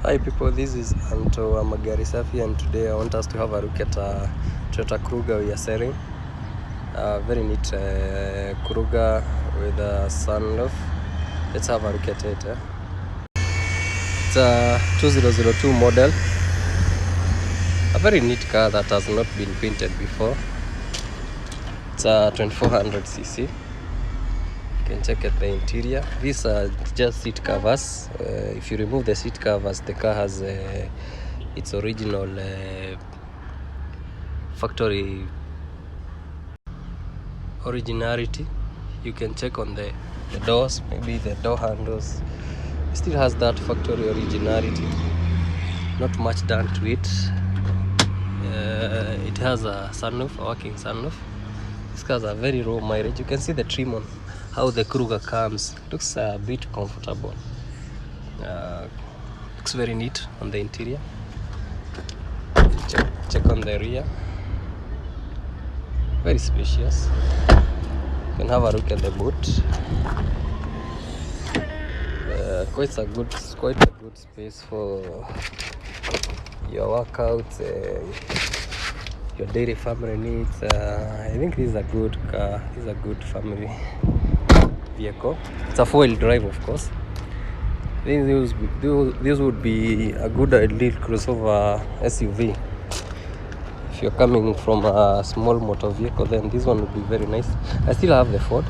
Hi people, this is Anto Magari Safi, and today I want us to have a look at a Toyota Kruger we are selling. Very neat Kruger with a sunroof. Let's have a look at it. It's a 2002 model. A very neat car that has not been painted before. It's a 2400cc. You can check at the interior. These are just seat covers. If you remove the seat covers, the car has its original factory originality. You can check on the doors, maybe the door handles. It still has that factory originality. Not much done to it. It has a sunroof, a working sunroof. These cars are very low mileage. You can see the trim on how the Kruger comes. Looks a bit comfortable. Looks very neat on the interior. Check on the rear. Very spacious. You can have a look at the boot. Quite a good space for your workouts, your daily family needs. I think this is a good car. This is a good family vehicle. It's a 4-wheel drive, of course. I think this would be a good ideal crossover SUV. If you're coming from a small motor vehicle, then this one would be very nice. I still have the Ford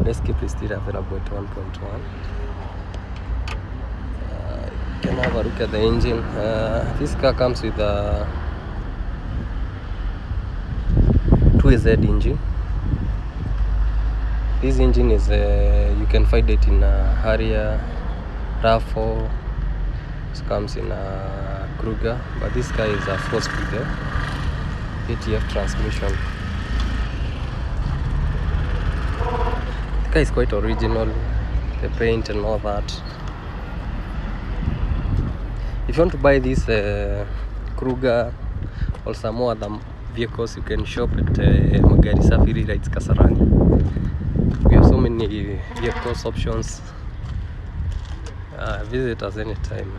Escape is still available at 1.1. You can have a look at the engine. This car comes with a 2e-fe engine. This engine is you can find it in a Harrier, RAV4. It comes in a Kruger, but this car is a 4-speed 8e-fe transmission. The car is quite original, the paint and all that. If you want to buy this Kruger or some more other vehicles, you can shop at Magari Safi Rides Kasarani. We have so many vehicles options. Visit us anytime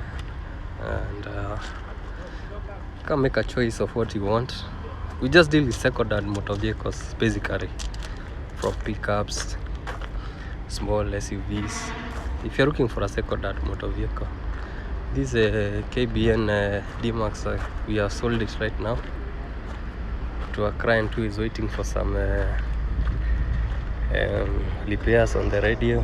and come make a choice of what you want. We just deal with second-hand motor vehicles basically, from pickups, small SUVs. If you're looking for a second-hand motor vehicle, this KBN D-Max, we have sold it right now to a client who is waiting for some repairs on the radio.